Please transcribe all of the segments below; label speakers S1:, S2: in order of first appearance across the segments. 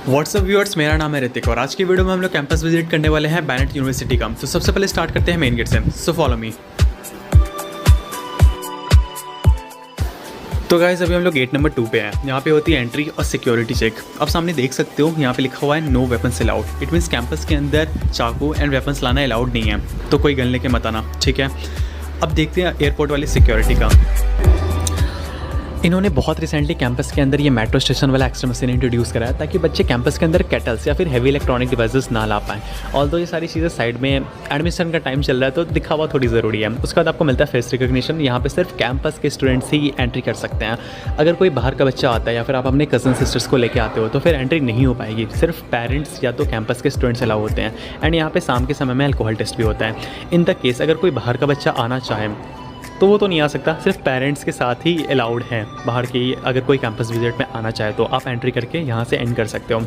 S1: WhatsApp viewers, मेरा नाम है ऋतिक और आज की वीडियो में हम लोग कैंपस विजिट करने वाले हैं बैनेट यूनिवर्सिटी का। तो सबसे पहले स्टार्ट करते हैं मेन गेट से। So follow me. तो गाइस अभी हम लोग गेट नंबर 2 पे हैं। यहाँ पे होती है एंट्री और सिक्योरिटी चेक। अब सामने देख सकते हो यहाँ पे लिखा हुआ है no weapons allowed. It means campus के अंदर चाकू एंड वेपन्स लाना अलाउड नहीं है, तो कोई गन लेके मत आना, ठीक है। अब देखते हैं एयरपोर्ट वाली सिक्योरिटी का। इन्होंने बहुत रिसेंटली कैंपस के अंदर ये मेट्रो स्टेशन वाला एक्स्ट्रा मशीन इंट्रोड्यूस कराया ताकि बच्चे कैंपस के अंदर केटल्स या फिर हैवी इलेक्ट्रॉनिक डिवाइसेस ना ला पाएँ। ऑल्दो ये सारी चीज़ें साइड में एडमिशन का टाइम चल रहा है तो दिखावा थोड़ी ज़रूरी है। उसके बाद आपको मिलता है फेस रिकॉग्निशन। यहाँ पे सिर्फ कैंपस के स्टूडेंट्स ही एंट्री कर सकते हैं। अगर कोई बाहर का बच्चा आता है या फिर आप अपने कज़न सिस्टर्स को लेकर आते हो तो फिर एंट्री नहीं हो पाएगी। सिर्फ पेरेंट्स या तो कैंपस के स्टूडेंट्स अलाउ होते हैं। एंड यहाँ पे शाम के समय में अल्कोहल टेस्ट भी होता है। इन द केस अगर कोई बाहर का बच्चा आना चाहे तो वो तो नहीं आ सकता, सिर्फ पेरेंट्स के साथ ही अलाउड हैं बाहर की। अगर कोई कैंपस विजिट में आना चाहे तो आप एंट्री करके यहाँ से एंड कर सकते हो।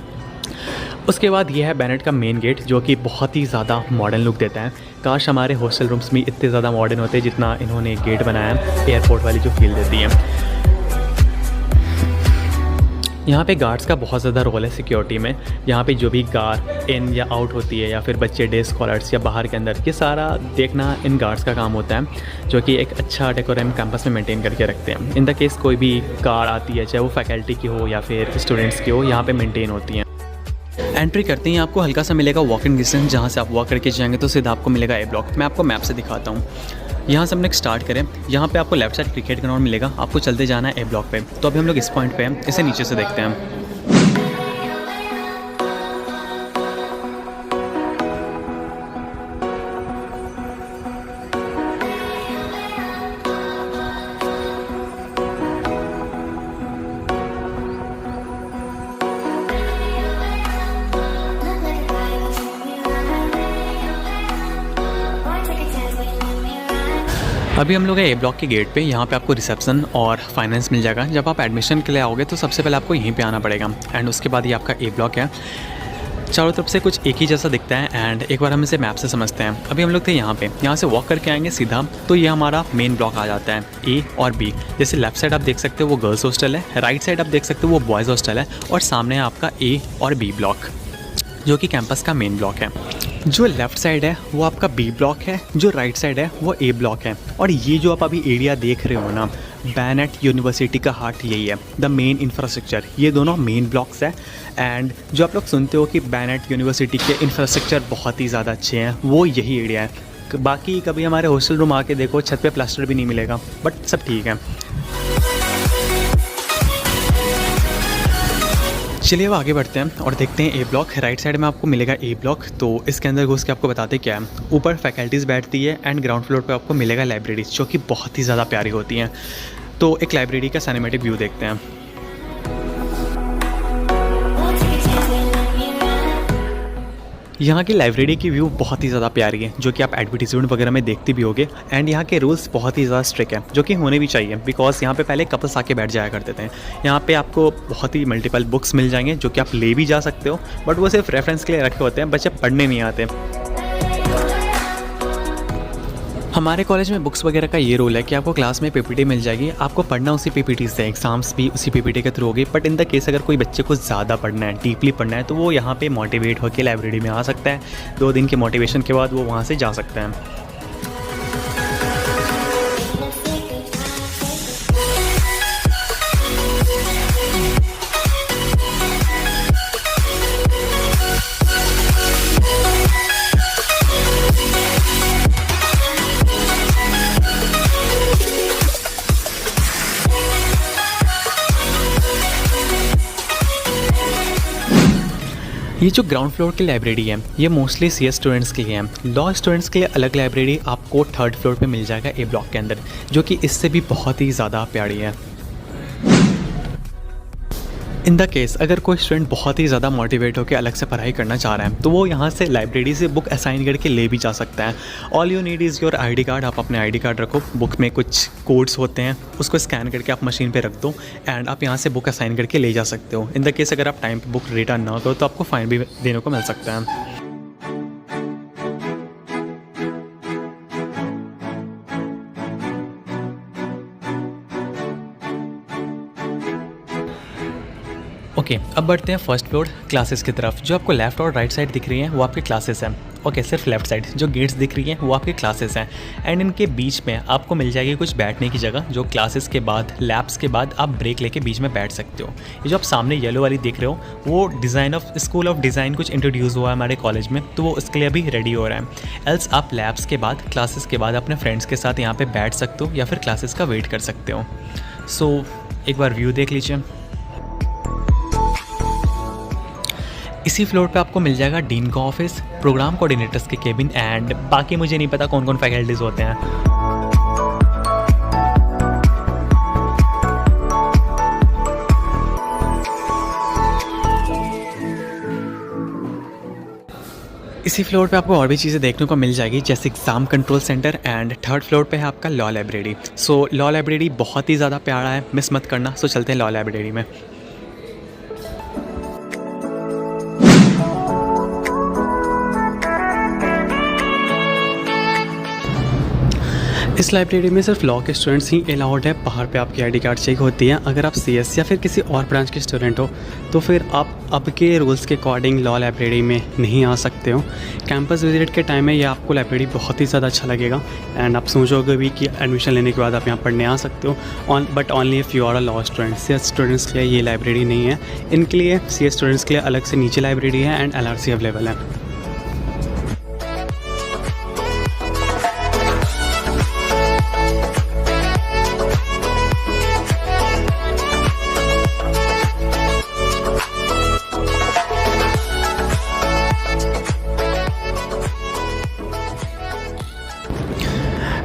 S1: उसके बाद ये है बैनेट का मेन गेट, जो कि बहुत ही ज़्यादा मॉडर्न लुक देता है। काश हमारे हॉस्टल रूम्स में इतने ज़्यादा मॉडर्न होते जितना इन्होंने गेट बनाया है, एयरपोर्ट वाली जो फील देती है। यहाँ पे गार्ड्स का बहुत ज़्यादा रोल है सिक्योरिटी में। यहाँ पे जो भी कार इन या आउट होती है या फिर बच्चे डे स्कॉलर्स या बाहर के अंदर, ये सारा देखना इन गार्ड्स का काम होता है, जो कि एक अच्छा डेकोरम कैंपस में मेंटेन करके रखते हैं। इन द केस कोई भी कार आती है, चाहे वो फैकल्टी की हो या फिर स्टूडेंट्स की हो, यहाँ पे मेंटेन होती हैं। एंट्री करते ही आपको हल्का सा मिलेगा वॉकिंग डिस्टेंस। जहाँ से आप वॉक करके जाएंगे तो सीधा आपको मिलेगा ए ब्लॉक। मैं आपको मैप से दिखाता हूँ। यहाँ से हम लोग स्टार्ट करें, यहाँ पे आपको लेफ्ट साइड क्रिकेट ग्राउंड मिलेगा। आपको चलते जाना है ए ब्लॉक पे। तो अभी हम लोग इस पॉइंट पे हैं, इसे नीचे से देखते हैं। अभी हम लोग हैं ए ब्लॉक के गेट पे। यहाँ पे आपको रिसेप्शन और फाइनेंस मिल जाएगा। जब आप एडमिशन के लिए आओगे तो सबसे पहले आपको यहीं पे आना पड़ेगा। एंड उसके बाद ये आपका ए ब्लॉक है। चारों तरफ से कुछ एक ही जैसा दिखता है। एंड एक बार हम इसे मैप से समझते हैं। अभी हम लोग थे यहाँ पे, यहाँ से वॉक करके आएंगे सीधा तो ये हमारा मेन ब्लॉक आ जाता है, ए और बी। जैसे लेफ्ट साइड आप देख सकते हो वो गर्ल्स हॉस्टल है, राइट साइड आप देख सकते हो वो बॉयज़ हॉस्टल है, और सामने है आपका ए और बी ब्लॉक, जो कि कैंपस का मेन ब्लॉक है। जो लेफ़्ट साइड है वो आपका बी ब्लॉक है, जो राइट साइड है वो ए ब्लॉक है। और ये जो आप अभी एरिया देख रहे हो ना, बैनेट यूनिवर्सिटी का हार्ट यही है, द मेन इंफ्रास्ट्रक्चर। ये दोनों मेन ब्लॉक्स है। एंड जो आप लोग सुनते हो कि बैनेट यूनिवर्सिटी के इंफ्रास्ट्रक्चर बहुत ही ज़्यादा अच्छे हैं, वो यही एरिया है। बाकी कभी हमारे हॉस्टल रूम आके देखो, छत पे प्लास्टर भी नहीं मिलेगा, बट सब ठीक है। चलिए अब आगे बढ़ते हैं और देखते हैं ए ब्लॉक। राइट साइड में आपको मिलेगा ए ब्लॉक। तो इसके अंदर घुस के आपको बताते क्या है। ऊपर फैकल्टीज़ बैठती है एंड ग्राउंड फ्लोर पे आपको मिलेगा लाइब्रेरीज, जो कि बहुत ही ज़्यादा प्यारी होती हैं। तो एक लाइब्रेरी का सिनेमैटिक व्यू देखते हैं। यहाँ की लाइब्रेरी की व्यू बहुत ही ज़्यादा प्यारी है, जो कि आप एडवर्टीजमेंट वगैरह में देखते भी होगे। एंड यहाँ के रूल्स बहुत ही ज़्यादा स्ट्रिक्ट है, जो कि होने भी चाहिए, बिकॉज यहाँ पे पहले कपल्स आके बैठ जाया करते थे। यहाँ पे आपको बहुत ही मल्टीपल बुक्स मिल जाएंगे, जो कि आप ले भी जा सकते हो, बट वो सिर्फ रेफरेंस के लिए रखे होते हैं, बच्चे पढ़ने नहीं आते। हमारे कॉलेज में बुक्स वगैरह का ये रोल है कि आपको क्लास में पीपीटी मिल जाएगी, आपको पढ़ना उसी पीपीटी से, एग्जाम्स भी उसी पीपीटी के थ्रू होगी। बट इन द केस अगर कोई बच्चे को ज़्यादा पढ़ना है, डीपली पढ़ना है, तो वो यहाँ पे मोटिवेट होकर लाइब्रेरी में आ सकता है। 2 दिन के मोटिवेशन के बाद वो वहाँ से जा सकते हैं। ये जो ग्राउंड फ्लोर की लाइब्रेरी है, ये मोस्टली सीएस स्टूडेंट्स के लिए है। लॉ स्टूडेंट्स के लिए अलग लाइब्रेरी आपको 3rd फ्लोर पे मिल जाएगा ए ब्लॉक के अंदर, जो कि इससे भी बहुत ही ज़्यादा प्यारी है। इन द केस अगर कोई स्टूडेंट बहुत ही ज़्यादा मोटिवेट होकर अलग से पढ़ाई करना चाह रहा है तो वो यहाँ से लाइब्रेरी से बुक असाइन करके ले भी जा सकता है। All you need is your ID card. आप अपने आईडी कार्ड रखो, बुक में कुछ कोड्स होते हैं, उसको स्कैन करके आप मशीन पे रख दो एंड आप यहाँ से बुक असाइन करके ले जा सकते हो। इन द केस अगर आप टाइम पे बुक रिटर्न ना करो तो आपको फ़ाइन भी देने को मिल सकता है। ओके, अब बढ़ते हैं फर्स्ट फ्लोर क्लासेस की तरफ। जो आपको लेफ्ट और राइट साइड दिख रही हैं वो आपके क्लासेस हैं। ओके, सिर्फ लेफ्ट साइड जो गेट्स दिख रही हैं वो आपके क्लासेस हैं। एंड इनके बीच में आपको मिल जाएगी कुछ बैठने की जगह, जो क्लासेस के बाद, लैब्स के बाद आप ब्रेक लेके बीच में बैठ सकते हो। ये जो आप सामने येलो वाली देख रहे हो वो design of school of design कुछ इंट्रोड्यूस हुआ है हमारे कॉलेज में, तो वो उसके लिए अभी रेडी हो रहा है। एल्स आप लैब्स के बाद, क्लासेस के बाद अपने फ्रेंड्स के साथ यहाँ पर बैठ सकते हो या फिर क्लासेस का वेट कर सकते हो। सो एक बार व्यू देख लीजिए। इसी फ्लोर पे आपको मिल जाएगा डीन का ऑफिस, प्रोग्राम कोऑर्डिनेटर्स के केबिन एंड बाकी मुझे नहीं पता कौन कौन फैकल्टीज़ होते हैं। इसी फ्लोर पे आपको और भी चीज़ें देखने को मिल जाएगी, जैसे exam control centre and third floor पे है आपका law library. So law library बहुत ही ज़्यादा प्यारा है, मिस मत करना। सो चलते हैं लॉ लाइब्रेरी में। इस लाइब्रेरी में सिर्फ लॉ के स्टूडेंट्स ही अलाउड है। बाहर पे आपकी आईडी कार्ड चेक होती है। अगर आप सीएस या फिर किसी और ब्रांच के स्टूडेंट हो तो फिर आप अब के रूल्स के अकॉर्डिंग लॉ लाइब्रेरी में नहीं आ सकते हो। कैंपस विजिट के टाइम में ये आपको लाइब्रेरी बहुत ही ज़्यादा अच्छा लगेगा एंड आप सोचोगे भी कि एडमिशन लेने के बाद आप यहाँ पढ़ने आ सकते हो। But only if you are a law student. CS students के लिए ये लाइब्रेरी नहीं है। इनके लिए, सीएस स्टूडेंट्स के लिए अलग से नीचे लाइब्रेरी है एंड एलआरसी अवेलेबल है।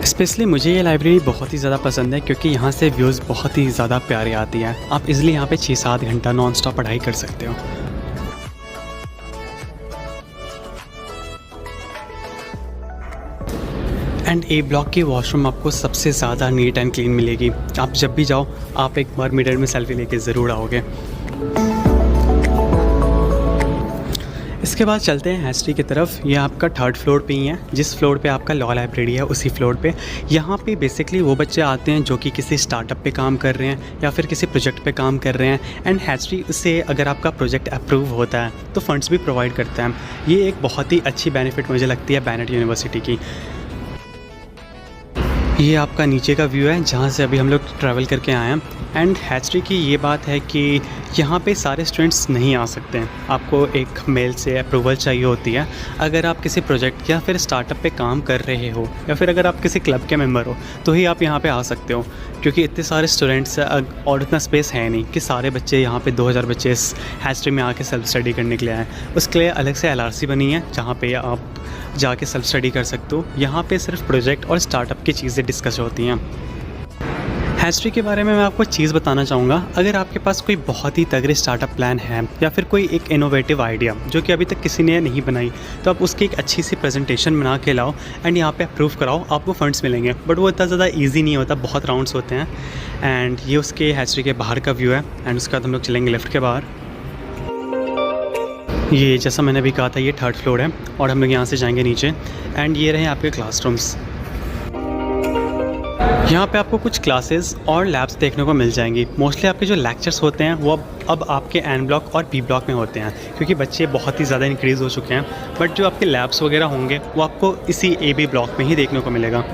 S1: स्पेशली मुझे ये लाइब्रेरी बहुत ही ज़्यादा पसंद है क्योंकि यहाँ से व्यूज़ बहुत ही ज़्यादा प्यारी आती हैं। आप इज़िली यहाँ पे 6-7 घंटा नॉन स्टॉप पढ़ाई कर सकते हो। एंड ए ब्लॉक की वॉशरूम आपको सबसे ज़्यादा नीट एंड क्लीन मिलेगी। आप जब भी जाओ आप एक बार मिरर में सेल्फी लेके ज़रूर आओगे। इसके बाद चलते हैं हैस्ट्री की तरफ। ये आपका थर्ड फ्लोर पे ही है। जिस फ्लोर पे आपका लॉ लाइब्रेरी है उसी फ्लोर पे यहाँ पे बेसिकली वो बच्चे आते हैं जो कि किसी स्टार्टअप पे काम कर रहे हैं या फिर किसी प्रोजेक्ट पे काम कर रहे हैं। एंड हैस्ट्री से अगर आपका प्रोजेक्ट अप्रूव होता है तो फंड्स भी प्रोवाइड करता है। ये एक बहुत ही अच्छी बेनिफिट मुझे लगती है बैनेट यूनिवर्सिटी की। ये आपका नीचे का व्यू है जहाँ से अभी हम लोग ट्रैवल करके आए हैं। एंड हैस्ट्री की ये बात है कि यहाँ पे सारे स्टूडेंट्स नहीं आ सकते हैं। आपको एक मेल से अप्रूवल चाहिए होती है। अगर आप किसी प्रोजेक्ट या फिर स्टार्टअप पे काम कर रहे हो या फिर अगर आप किसी क्लब के मेंबर हो तो ही आप यहाँ पे आ सकते हो, क्योंकि इतने सारे स्टूडेंट्स और इतना स्पेस है नहीं कि सारे बच्चे यहाँ पे 2000 बच्चे इस हैस्ट्री में आके सेल्फ स्टडी करने के लिए आए। उसके लिए अलग से एलआरसी बनी है जहाँ पे आप जाके सेल्फ स्टडी कर सकते हो। यहाँ पे सिर्फ प्रोजेक्ट और स्टार्टअप की चीज़ें डिस्कस होती हैं। हैस्ट्री के बारे में मैं आपको चीज़ बताना चाहूँगा। अगर आपके पास कोई बहुत ही तगड़े स्टार्टअप प्लान है या फिर कोई एक इनोवेटिव आइडिया जो कि अभी तक किसी ने नहीं बनाई, तो आप उसकी एक अच्छी सी प्रेजेंटेशन बना के लाओ एंड यहाँ पे अप्रूव कराओ, आपको फंड्स मिलेंगे। बट वो इतना ज़्यादा ईजी नहीं होता, बहुत राउंड्स होते हैं। एंड ये उसके हैस्ट्री के बाहर का व्यू है। एंड उसके बाद हम लोग चलेंगे लेफ्ट के बाहर। ये जैसा मैंने अभी कहा था ये थर्ड फ्लोर है और हम लोग यहाँ से जाएंगे नीचे। एंड ये रहे आपके क्लासरूम्स। यहाँ पे आपको कुछ क्लासेस और लैब्स देखने को मिल जाएंगी। मोस्टली आपके जो लेक्चर्स होते हैं वो अब आपके एन ब्लॉक और बी ब्लॉक में होते हैं, क्योंकि बच्चे बहुत ही ज़्यादा इंक्रीज़ हो चुके हैं। बट जो आपके लैब्स वगैरह होंगे वो आपको इसी ए बी ब्लॉक में ही देखने को मिलेगा।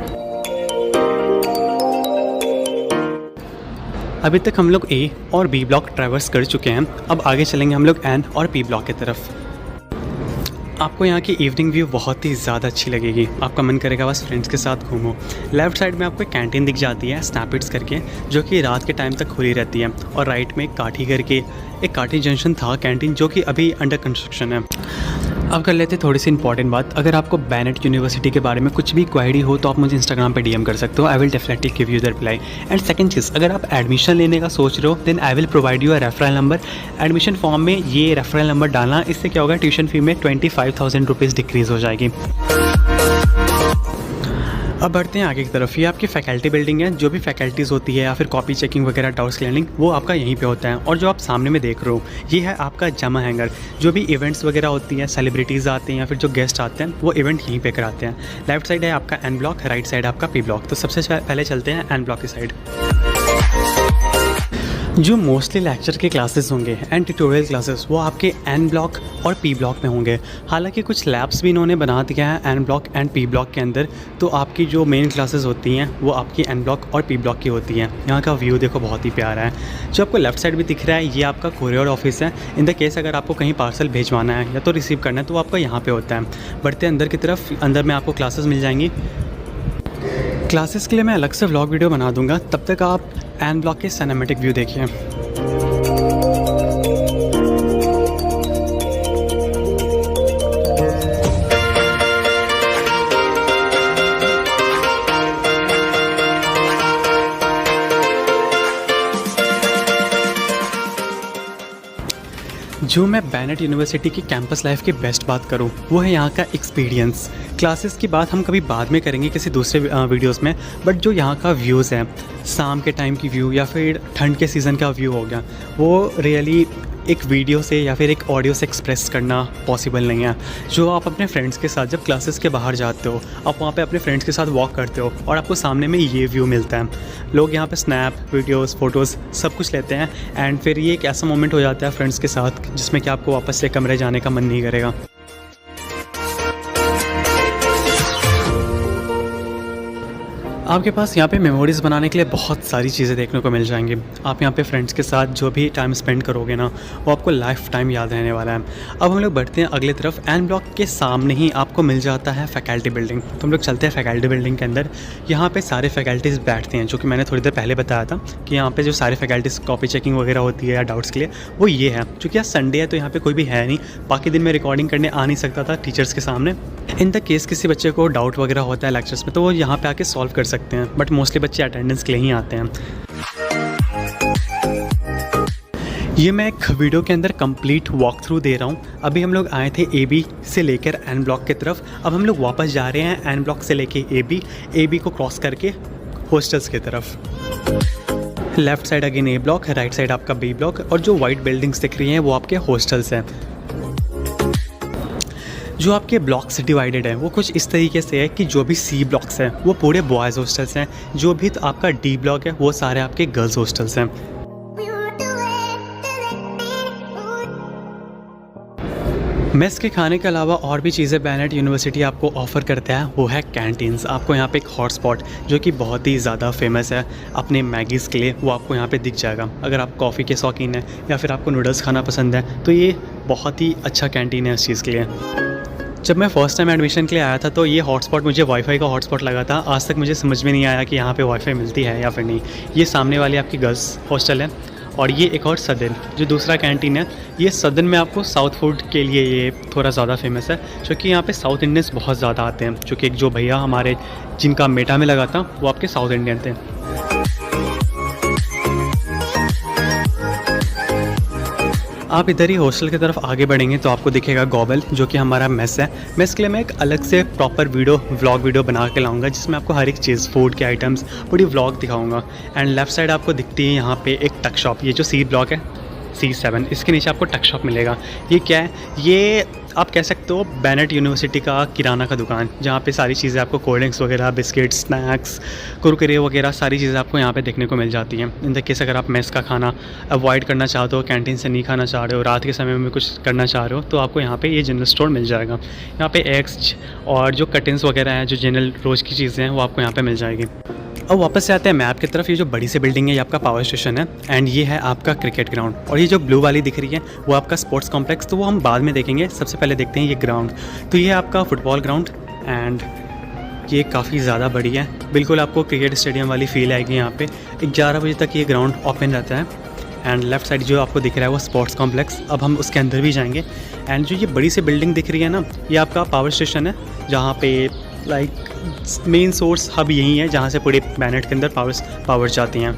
S1: अभी तक हम लोग ए और बी ब्लॉक ट्रैवर्स कर चुके हैं। अब आगे चलेंगे हम लोग एन और पी ब्लॉक की तरफ। आपको यहाँ की इवनिंग व्यू बहुत ही ज़्यादा अच्छी लगेगी। आपका मन करेगा बस फ्रेंड्स के साथ घूमो। लेफ्ट साइड में आपको एक कैंटीन दिख जाती है स्नैपिट्स करके, जो कि रात के टाइम तक खुली रहती है। और राइट में काठी करके एक काठी जंक्शन था कैंटीन, जो कि अभी अंडर कंस्ट्रक्शन है। अब कर लेते थोड़ी सी इंपॉर्टेंट बात। अगर आपको बैनेट यूनिवर्सिटी के बारे में कुछ भी क्वेरी हो तो आप मुझे इंस्टाग्राम पे डीएम कर सकते हो। I will definitely give you the reply. And second चीज़, अगर आप एडमिशन लेने का सोच रहे हो then I will provide you a referral number. Admission form में ये रेफरल नंबर डालना, इससे क्या होगा ट्यूशन फी में 25,000 रुपीज़ डिक्रीज़ हो जाएगी। अब बढ़ते हैं आगे की तरफ। ये आपकी फैकल्टी बिल्डिंग है। जो भी फैकल्टीज़ होती है या फिर कॉपी चेकिंग वगैरह, डाउट्स क्लियरिंग, वो आपका यहीं पे होता है। और जो आप सामने में देख रहे हो ये है आपका जमा हैंगर। जो भी इवेंट्स वगैरह होती हैं, सेलिब्रिटीज़ आते हैं या फिर जो गेस्ट आते हैं, वो इवेंट यहीं पे कराते हैं। लेफ्ट साइड है आपका एन ब्लॉक, राइट साइड आपका पी ब्लॉक। तो सबसे पहले चलते हैं एन ब्लॉक की साइड। जो मोस्टली लेक्चर के क्लासेस होंगे एंड ट्यूटोरियल क्लासेस वो आपके एन ब्लॉक और पी ब्लॉक में होंगे। हालांकि कुछ लैब्स भी इन्होंने बना दिया है N block and P block के अंदर, तो आपकी जो मेन क्लासेस होती हैं वो आपकी एन ब्लॉक और पी ब्लॉक की होती हैं। यहाँ का व्यू देखो बहुत ही प्यारा है। जो आपको लेफ्ट साइड भी दिख रहा है ये आपका कोरियर ऑफिस है। इन द केस अगर आपको कहीं पार्सल भेजवाना है या तो रिसीव करना है तो आपका यहाँ पर होता है। बढ़ते अंदर की तरफ, अंदर में आपको क्लासेस मिल जाएंगी। क्लासेस के लिए मैं अलग से व्लॉग वीडियो बना दूंगा, तब तक आप एन ब्लॉक के सिनेमैटिक व्यू देखिए। जो मैं बैनेट यूनिवर्सिटी की कैंपस लाइफ की बेस्ट बात करूं वो है यहाँ का एक्सपीरियंस। क्लासेस की बात हम कभी बाद में करेंगे किसी दूसरे वीडियोस में, बट जो यहाँ का व्यूज़ है, शाम के टाइम की व्यू या फिर ठंड के सीज़न का व्यू हो गया, वो रियली एक वीडियो से या फिर एक ऑडियो से एक्सप्रेस करना पॉसिबल नहीं है। जो आप अपने फ्रेंड्स के साथ जब क्लासेस के बाहर जाते हो, आप वहाँ पे अपने फ्रेंड्स के साथ वॉक करते हो और आपको सामने में ये व्यू मिलता है। लोग यहाँ पे स्नैप, वीडियोस, फ़ोटोज़ सब कुछ लेते हैं एंड फिर ये एक ऐसा मोमेंट हो जाता है फ्रेंड्स के साथ जिसमें कि आपको वापस से कमरे जाने का मन नहीं करेगा। आपके पास यहाँ पे मेमोरीज़ बनाने के लिए बहुत सारी चीज़ें देखने को मिल जाएंगी। आप यहाँ पे फ्रेंड्स के साथ जो भी टाइम स्पेंड करोगे ना, वो आपको लाइफ टाइम याद रहने वाला है। अब हम लोग बढ़ते हैं अगले तरफ। एन ब्लॉक के सामने ही आपको मिल जाता है फैकल्टी बिल्डिंग। तो हम लोग चलते हैं फैकल्टी बिल्डिंग के अंदर। यहाँ पे सारे फैकल्टीज़ बैठते हैं, जो कि मैंने थोड़ी देर पहले बताया था कि यहाँ पे जो सारे फैकल्टीज़ कॉपी चेकिंग वगैरह होती है या डाउट्स के लिए, वो ये है। चूँकि आज संडे है तो यहाँ पर कोई भी है नहीं, बाकी दिन में रिकॉर्डिंग करने आ नहीं सकता था टीचर्स के सामने। इन द केस किसी बच्चे को डाउट वगैरह होता है लेक्चर्स में तो वो यहाँ पे आके सॉल्व कर सकते हैं, बट मोस्टली बच्चे अटेंडेंस के लिए ही आते हैं। ये मैं एक वीडियो के अंदर कंप्लीट वॉक थ्रू दे रहा हूँ। अभी हम लोग आए थे AB से लेकर एन ब्लॉक की तरफ, अब हम लोग वापस जा रहे हैं एन ब्लॉक से लेके AB को क्रॉस करके हॉस्टल्स की तरफ। Left side again A block, right side आपका B ब्लॉक, और जो वाइट बिल्डिंग्स दिख रही हैं वो आपके हॉस्टल्स हैं। जो आपके ब्लॉक्स डिवाइडेड है वो कुछ इस तरीके से है कि जो भी C ब्लॉक्स हैं वो पूरे बॉयज़ हॉस्टल्स हैं, जो भी आपका D ब्लॉक है वो सारे आपके गर्ल्स हॉस्टल्स हैं। मेस के खाने के अलावा और भी चीज़ें बैनेट यूनिवर्सिटी आपको ऑफ़र करता है, वो है कैंटीन्स। आपको यहाँ पे एक हॉटस्पॉट जो कि बहुत ही ज़्यादा फेमस है अपने मैगीज़ के लिए, वो आपको यहाँ पे दिख जाएगा। अगर आप कॉफ़ी के शौकीन हैं या फिर आपको नूडल्स खाना पसंद है तो ये बहुत ही अच्छा कैंटीन है इस चीज़ के लिए। जब मैं फ़र्स्ट टाइम एडमिशन के लिए आया था तो ये हॉटस्पॉट मुझे वाईफाई का हॉटस्पॉट लगा था। आज तक मुझे समझ में नहीं आया कि यहाँ पे वाईफाई मिलती है या फिर नहीं। ये सामने वाली आपकी गर्ल्स हॉस्टल है और ये एक और सदन जो दूसरा कैंटीन है। ये सदन में आपको साउथ फूड के लिए ये थोड़ा ज़्यादा फेमस है, क्योंकि यहाँ पे साउथ इंडियंस बहुत ज़्यादा आते हैं। क्योंकि एक जो भैया हमारे जिनका मेटा में लगा था वो आपके साउथ इंडियन थे। आप इधर ही हॉस्टल की तरफ आगे बढ़ेंगे तो आपको दिखेगा गॉबल, जो कि हमारा मेस है। मेस के लिए मैं एक अलग से प्रॉपर व्लॉग वीडियो बना के लाऊंगा जिसमें आपको हर एक चीज़, फूड के आइटम्स, पूरी व्लॉग दिखाऊंगा। एंड लेफ्ट साइड आपको दिखती है यहाँ पे एक टक शॉप। ये जो C ब्लॉक है C7, इसके नीचे आपको टक शॉप मिलेगा। ये क्या है? ये आप कह सकते हो बैनेट यूनिवर्सिटी का किराना का दुकान, जहाँ पे सारी चीज़ें आपको कोल्ड ड्रिंक्स वगैरह, बिस्किट्स, स्नैक्स, कुरकुरे वगैरह सारी चीज़ें आपको यहाँ पे देखने को मिल जाती हैं। इन द केस अगर आप मेस का खाना अवॉइड करना चाहते हो, कैंटीन से नहीं खाना चाह रहे हो, रात के समय में कुछ करना चाह रहे हो, तो आपको यहाँ पे ये जनरल स्टोर मिल जाएगा। यहाँ पे एग्स और जो कर्टेंस वगैरह हैं, जो जनरल रोज़ की चीज़ें हैं, वो आपको यहाँ पर मिल जाएगी। अब वापस से आते हैं मैप की तरफ। ये जो बड़ी सी बिल्डिंग है ये आपका पावर स्टेशन है एंड ये है आपका क्रिकेट ग्राउंड, और ये जो ब्लू वाली दिख रही है वो आपका स्पोर्ट्स कॉम्प्लेक्स, तो वो हम बाद में देखेंगे। सबसे पहले देखते हैं ये ग्राउंड। तो ये है आपका फुटबॉल ग्राउंड एंड ये काफ़ी ज़्यादा बड़ी है। बिल्कुल आपको क्रिकेट स्टेडियम वाली फील आएगी। यहाँ पे 11 बजे तक ये ग्राउंड ओपन रहता है। एंड लेफ्ट साइड जो आपको दिख रहा है वो स्पोर्ट्स कॉम्प्लेक्स। अब हम उसके अंदर भी जाएंगे। एंड जो ये बड़ी सी बिल्डिंग दिख रही है ना, ये आपका पावर स्टेशन है, जहाँ पे लाइक मेन सोर्स हब यही है जहाँ से पूरे बैनेट के अंदर पावर जाती हैं।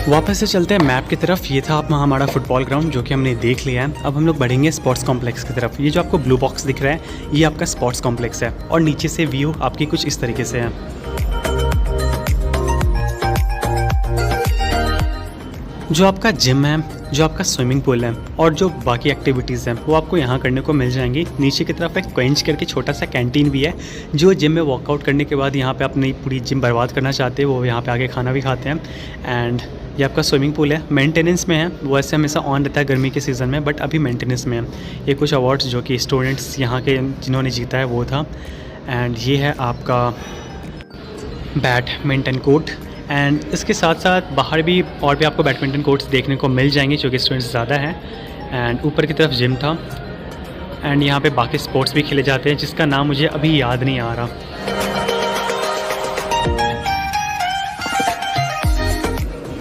S1: वापस से चलते हैं मैप की तरफ। ये था हमारा फुटबॉल ग्राउंड जो कि हमने देख लिया है। अब हम लोग बढ़ेंगे स्पोर्ट्स कॉम्प्लेक्स की तरफ। ये जो आपको ब्लू बॉक्स दिख रहा है ये आपका स्पोर्ट्स कॉम्प्लेक्स है, और नीचे से व्यू आपकी कुछ इस तरीके से है। जो आपका जिम है जो आपका स्विमिंग पूल है और जो बाकी एक्टिविटीज़ हैं वो आपको यहाँ करने को मिल जाएंगी। नीचे की तरफ एक क्वेंच करके छोटा सा कैंटीन भी है, जो जिम में वर्कआउट करने के बाद यहाँ पे अपनी पूरी जिम बर्बाद करना चाहते हैं वो यहाँ पे आके खाना भी खाते हैं। एंड ये आपका स्विमिंग पूल है, मेंटेनेंस में है, वो ऐसे हमेशा ऑन रहता है गर्मी के सीज़न में, बट अभी मेंटेनेंस में है। ये कुछ अवार्ड्स जो कि स्टूडेंट्स यहाँ के जिन्होंने जीता है वो था। एंड ये है आपका बैडमिंटन कोर्ट। एंड इसके साथ साथ बाहर भी और भी आपको बैडमिंटन कोर्ट्स देखने को मिल जाएंगे, जो कि स्टूडेंट्स ज़्यादा हैं। एंड ऊपर की तरफ जिम था। एंड यहाँ पे बाकी स्पोर्ट्स भी खेले जाते हैं, जिसका नाम मुझे अभी याद नहीं आ रहा।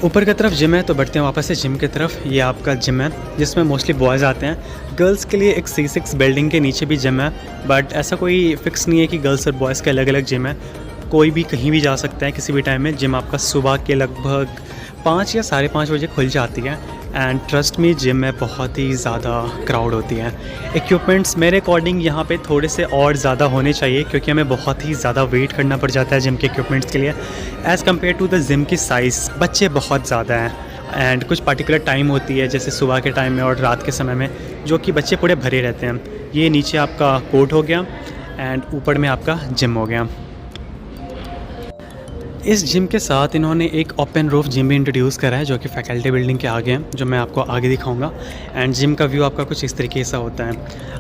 S1: ऊपर की तरफ जिम है, तो बढ़ते हैं वापस से जिम की तरफ। ये आपका जिम है जिसमें मोस्टली बॉयज़ आते हैं। गर्ल्स के लिए एक C6 बिल्डिंग के नीचे भी जिम है, बट ऐसा कोई फिक्स नहीं है कि गर्ल्स और बॉयज़ के अलग अलग जिम है। कोई भी कहीं भी जा सकता है किसी भी टाइम में। जिम आपका सुबह के लगभग 5 या 5:30 बजे खुल जाती है। एंड ट्रस्ट मी, जिम में बहुत ही ज़्यादा क्राउड होती है। इक्विपमेंट्स मेरे अकॉर्डिंग यहाँ पे थोड़े से और ज़्यादा होने चाहिए, क्योंकि हमें बहुत ही ज़्यादा वेट करना पड़ जाता है जिम के इक्विपमेंट्स के लिए as compare to the gym की साइज़। बच्चे बहुत ज़्यादा हैं एंड कुछ पार्टिकुलर टाइम होती है, जैसे सुबह के टाइम में और रात के समय में, जो कि बच्चे पूरे भरे रहते हैं। ये नीचे आपका कोर्ट हो गया एंड ऊपर में आपका जिम हो गया। इस जिम के साथ इन्होंने एक ओपन रूफ जिम भी इंट्रोड्यूस करा है, जो कि फैकल्टी बिल्डिंग के आगे है, जो मैं आपको आगे दिखाऊंगा। एंड जिम का व्यू आपका कुछ इस तरीके से होता है।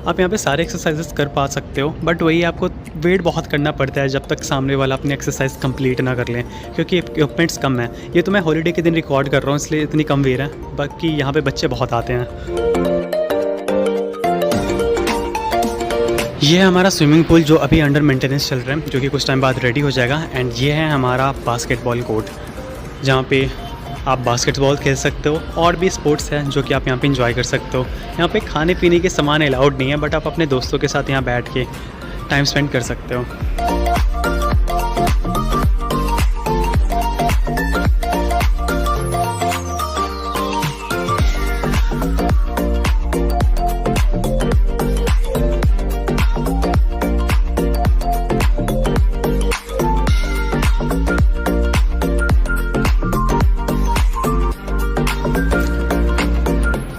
S1: आप यहाँ पे सारे एक्सरसाइजेस कर पा सकते हो, बट वही आपको वेट बहुत करना पड़ता है जब तक सामने वाला अपनी एक्सरसाइज कंप्लीट ना कर लें, क्योंकि इक्विपमेंट्स कम है। ये तो मैं हॉलीडे के दिन रिकॉर्ड कर रहा हूँ, इसलिए इतनी कम वेट है, बाकी यहाँ पर बच्चे बहुत आते हैं। ये है हमारा स्विमिंग पूल, जो अभी अंडर मेंटेनेंस चल रहा है, जो कि कुछ टाइम बाद रेडी हो जाएगा। एंड ये है हमारा बास्केटबॉल कोर्ट, जहाँ पे आप बास्केटबॉल खेल सकते हो। और भी स्पोर्ट्स हैं जो कि आप यहाँ पे एंजॉय कर सकते हो। यहाँ पे खाने पीने के सामान अलाउड नहीं है, बट आप अपने दोस्तों के साथ यहाँ बैठ के टाइम स्पेंड कर सकते हो।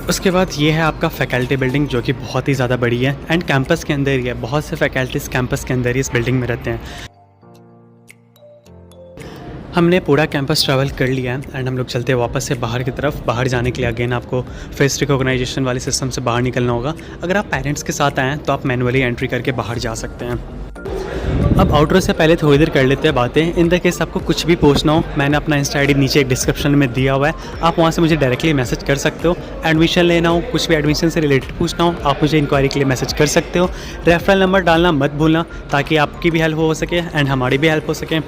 S1: उसके बाद ये है आपका फैकल्टी बिल्डिंग, जो कि बहुत ही ज़्यादा बड़ी है एंड कैंपस के अंदर ही है। बहुत से फैकल्टीज़ कैंपस के अंदर ही इस बिल्डिंग में रहते हैं। हमने पूरा कैंपस ट्रैवल कर लिया है एंड हम लोग चलते हैं वापस से बाहर की तरफ। बाहर जाने के लिए अगेन आपको फेस रिकॉग्नाइजेशन वाले सिस्टम से बाहर निकलना होगा। अगर आप पेरेंट्स के साथ आएँ तो आप मैनुअली एंट्री करके बाहर जा सकते हैं। अब आउटरो से पहले थोड़ी देर कर लेते हैं बातें। इन द केस आपको कुछ भी पूछना हो, मैंने अपना इंस्टा ID नीचे एक डिस्क्रिप्शन में दिया हुआ है, आप वहाँ से मुझे डायरेक्टली मैसेज कर सकते हो। एडमिशन लेना हो, कुछ भी एडमिशन से रिलेटेड पूछना हो, आप मुझे इंक्वायरी के लिए मैसेज कर सकते हो। रेफरल नंबर डालना मत भूलना, ताकि आपकी भी हेल्प हो सके एंड हमारी भी हेल्प हो सके।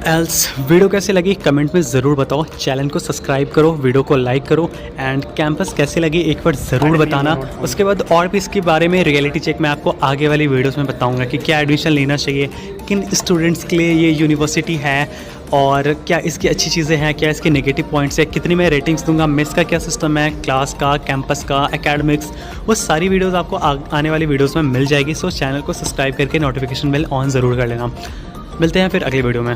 S1: एल्स वीडियो कैसी लगी कमेंट में ज़रूर बताओ। चैनल को सब्सक्राइब करो, वीडियो को लाइक करो एंड कैंपस कैसी लगी एक बार ज़रूर बताना। उसके बाद और भी इसके बारे में रियलिटी चेक मैं आपको आगे वाली वीडियोस में बताऊंगा कि क्या एडमिशन लेना चाहिए, किन स्टूडेंट्स के लिए ये यूनिवर्सिटी है और क्या इसकी अच्छी चीज़ें हैं, क्या इसके नेगेटिव पॉइंट्स है, कितनी मैं रेटिंग्स दूंगा, मेस का क्या सिस्टम है, क्लास का, कैंपस का, एकेडमिक्स, वो सारी वीडियोस आपको आने वाली वीडियोस में मिल जाएगी। सो चैनल को सब्सक्राइब करके नोटिफिकेशन बेल ऑन ज़रूर कर लेना। मिलते हैं फिर अगले वीडियो में।